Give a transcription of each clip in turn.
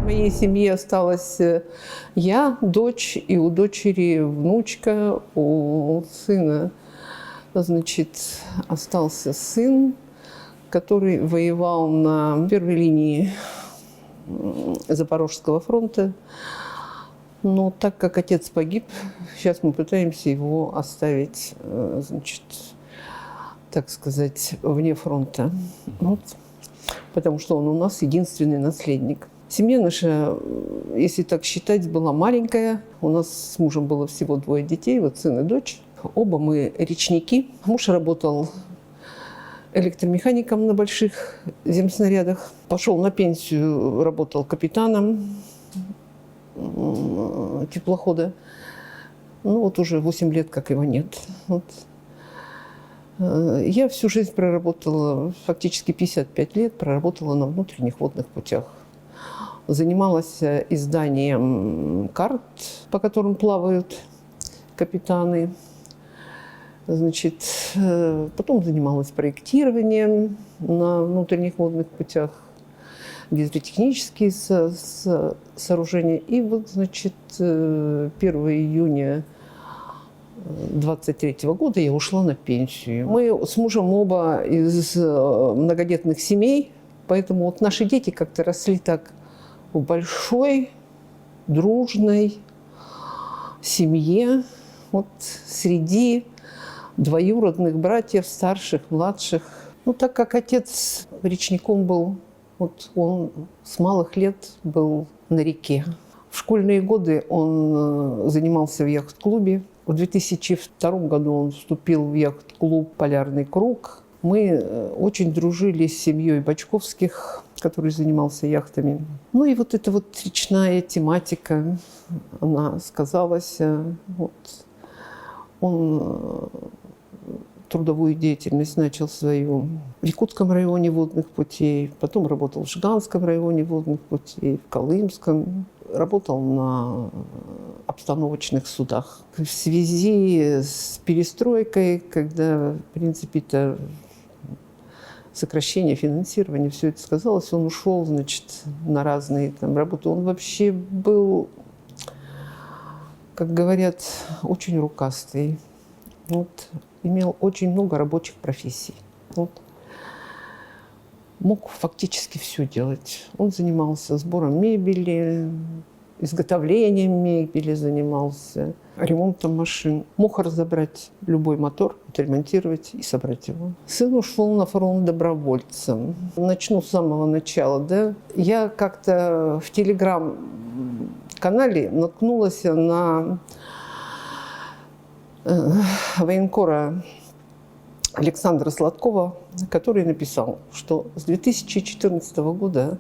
моей семье осталась я, дочь, и у дочери внучка, у сына, значит, остался сын, который воевал на первой линии Запорожского фронта. Но так как отец погиб, сейчас мы пытаемся его оставить, значит, так сказать, вне фронта. Вот. Потому что он у нас единственный наследник. Семья наша, если так считать, была маленькая. У нас с мужем было всего 2 детей, вот сын и дочь. Оба мы речники. Муж работал электромехаником на больших земснарядах. Пошел на пенсию, работал капитаном теплохода. Ну вот уже 8 лет, как его нет. Вот. Я всю жизнь проработала, фактически 55 лет, проработала на внутренних водных путях. Занималась изданием карт, по которым плавают капитаны. Значит, потом занималась проектированием на внутренних водных путях, гидротехнические сооружения. И вот, значит, 1 июня 23 года я ушла на пенсию. Мы с мужем оба из многодетных семей, поэтому вот наши дети как-то росли так в большой, дружной семье, вот среди двоюродных братьев, старших, младших. Ну, так как отец речником был, вот он с малых лет был на реке. В школьные годы он занимался в яхт-клубе. В 2002 году он вступил в яхт-клуб «Полярный круг». Мы очень дружили с семьей Бочковских, который занимался яхтами. Ну и вот эта вот речная тематика, она сказалась. Вот. Он трудовую деятельность начал свою в Якутском районе водных путей, потом работал в Жиганском районе водных путей, в Колымском. Работал на обстановочных судах. В связи с перестройкой, когда, в принципе, это сокращение финансирования, все это сказалось, он ушел, значит, на разные там работы. Он вообще был, как говорят, очень рукастый. Вот, имел очень много рабочих профессий. Вот. Мог фактически все делать. Он занимался сбором мебели, изготовлением мебели занимался, ремонтом машин. Мог разобрать любой мотор, отремонтировать и собрать его. Сын ушел на фронт добровольцем. Начну с самого начала. Да? Я как-то в телеграм-канале наткнулась на военкора Александра Сладкова, который написал, что с 2014 года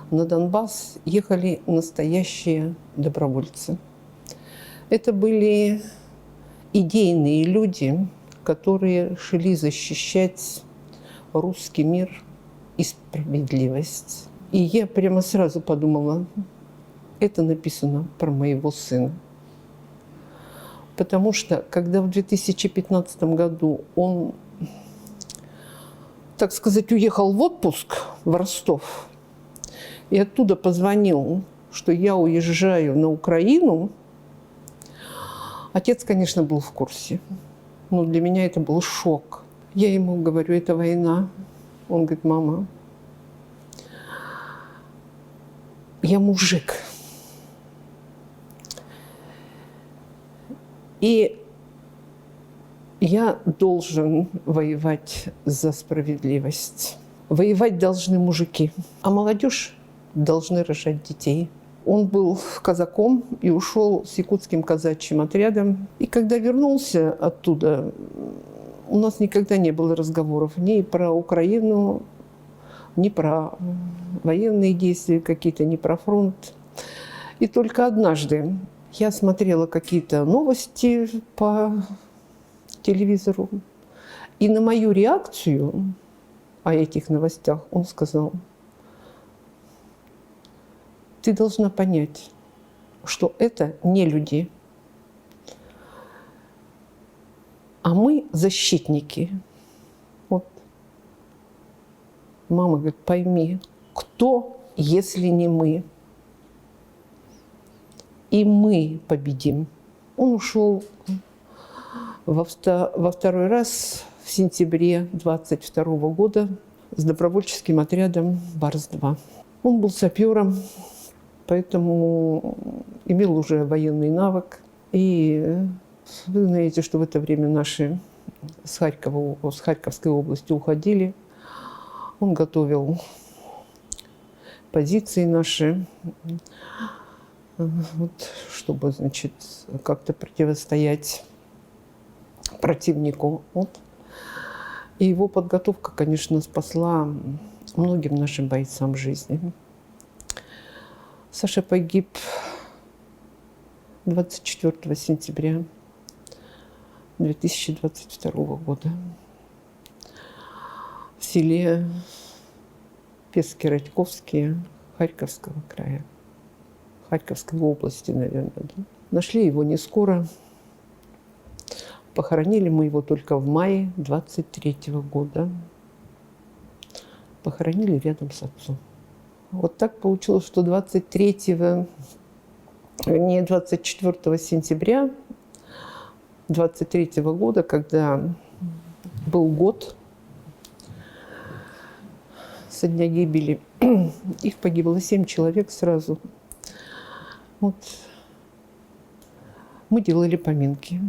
на Донбасс ехали настоящие добровольцы. Это были идейные люди, которые шли защищать русский мир и справедливость. И я прямо сразу подумала, это написано про моего сына. Потому что, когда в 2015 году он, так сказать, уехал в отпуск в Ростов, и оттуда позвонил, что я уезжаю на Украину, отец, конечно, был в курсе. Но для меня это был шок. Я ему говорю, это война. Он говорит, мама, я мужик. И я должен воевать за справедливость. Воевать должны мужики, а молодежь должны рожать детей. Он был казаком и ушел с якутским казачьим отрядом. И когда вернулся оттуда, у нас никогда не было разговоров ни про Украину, ни про военные действия какие-то, ни про фронт. И только однажды я смотрела какие-то новости по телевизору, и на мою реакцию о этих новостях он сказал, ты должна понять, что это не люди, а мы защитники. Вот. Мама говорит, пойми, кто, если не мы? и мы победим. Он ушел во второй раз в сентябре 22 года с добровольческим отрядом «Барс-2». Он был сапером, поэтому имел уже военный навык. И вы знаете, что в это время наши с Харьковской области уходили. Он готовил позиции наши, вот, чтобы, значит, как-то противостоять противнику. Вот. И его подготовка, конечно, спасла многим нашим бойцам жизни. Саша погиб 24 сентября 2022 года в селе Пески-Радьковские Харьковского края, Харьковской области, наверное. Да? Нашли его не скоро. Похоронили мы его только в мае 23 года. Похоронили рядом с отцом. Вот так получилось, что 24 сентября 23 года, когда был год со дня гибели, их погибло 7 человек сразу. Вот. Мы делали поминки.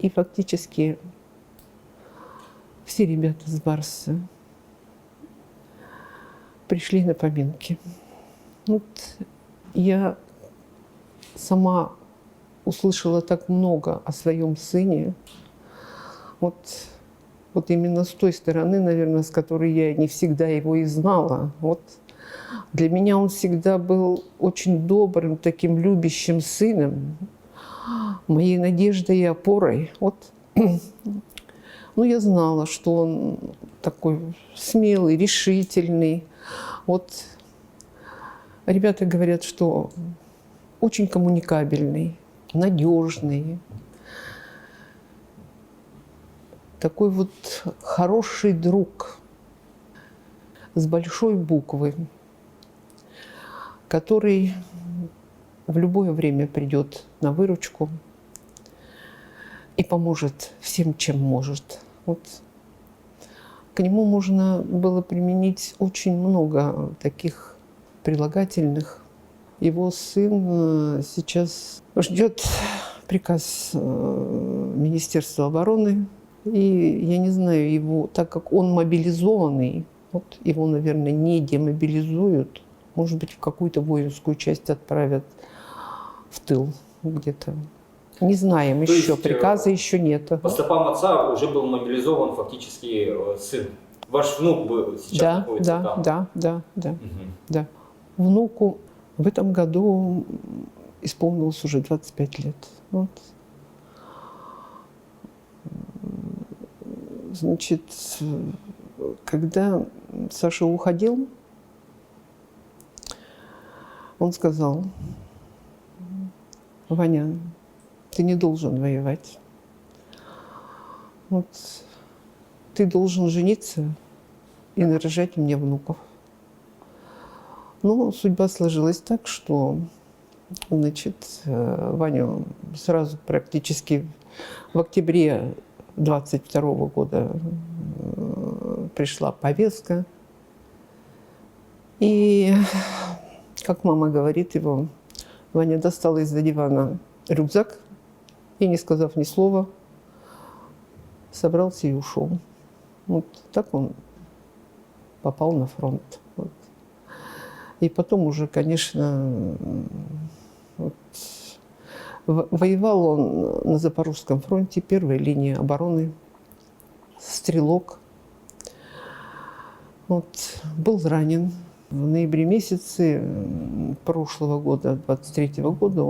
И фактически все ребята с Барса пришли на поминки. Вот я сама услышала так много о своем сыне. Вот именно с той стороны, наверное, с которой я не всегда его и знала. Вот для меня он всегда был очень добрым, таким любящим сыном, моей надеждой и опорой. Вот. Ну, я знала, что он такой смелый, решительный. Вот ребята говорят, что очень коммуникабельный, надежный. Такой вот хороший друг с большой буквы, который в любое время придет на выручку и поможет всем, чем может. Вот. К нему можно было применить очень много таких прилагательных. Его сын сейчас ждет приказ Министерства обороны. И я не знаю, его, так как он мобилизованный, вот его, наверное, не демобилизуют, может быть, в какую-то воинскую часть отправят в тыл где-то. Не знаем еще, приказа еще нет. По стопам отца уже был мобилизован фактически сын. Ваш внук был сейчас находится там. Да. Внуку в этом году исполнилось уже 25 лет. Вот. Значит, когда Саша уходил, он сказал: Ваня, ты не должен воевать. Вот, ты должен жениться и нарожать мне внуков. Но судьба сложилась так, что, значит, Ваню сразу практически в октябре 22 года пришла повестка. И, как мама говорит его, Ваня достал из-за дивана рюкзак и, не сказав ни слова, собрался и ушел. Вот так он попал на фронт. Вот. И потом уже, конечно, вот, воевал он на Запорожском фронте, первой линии обороны, стрелок. Вот, был ранен. В ноябре месяце прошлого года, 23-го года,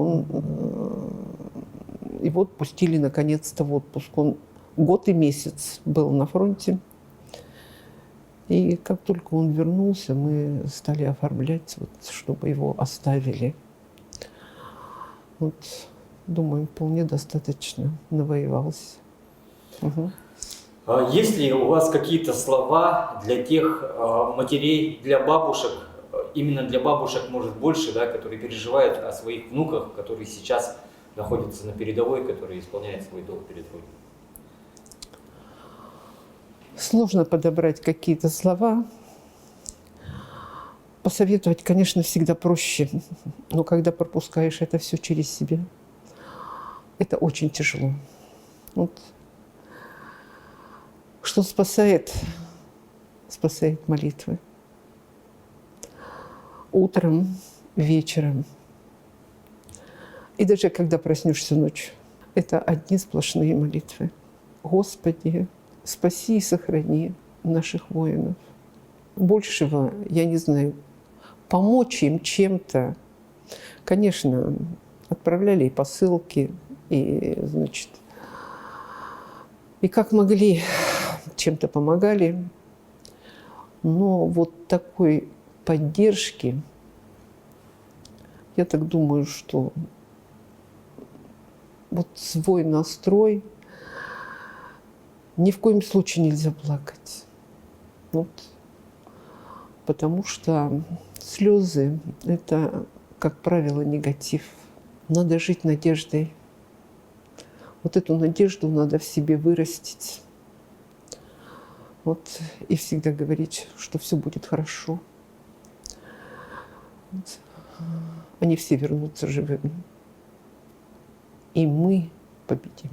его отпустили наконец-то в отпуск. Он год и месяц был на фронте. И как только он вернулся, мы стали оформлять, вот, чтобы его оставили. Вот, думаю, вполне достаточно навоевался. Угу. Есть ли у вас какие-то слова для тех матерей, для бабушек именно для бабушек, может, больше, да, которые переживают о своих внуках, которые сейчас находятся на передовой, которые исполняют свой долг перед Родиной? Сложно подобрать какие-то слова. Посоветовать, конечно, всегда проще, но когда пропускаешь это все через себя, это очень тяжело. Вот. Что спасает? Спасает молитвы. Утром, вечером. И даже когда проснешься ночью, это одни сплошные молитвы. Господи, спаси и сохрани наших воинов. Большего, я не знаю, помочь им чем-то. Конечно, отправляли и посылки, и, значит, и как могли, чем-то помогали. Но вот такой поддержки, я так думаю, что вот свой настрой ни в коем случае нельзя плакать. Вот. Потому что слезы – это, как правило, негатив. Надо жить надеждой. Вот эту надежду надо в себе вырастить. Вот. И всегда говорить, что все будет хорошо. Вот. Они все вернутся живыми. И мы победим.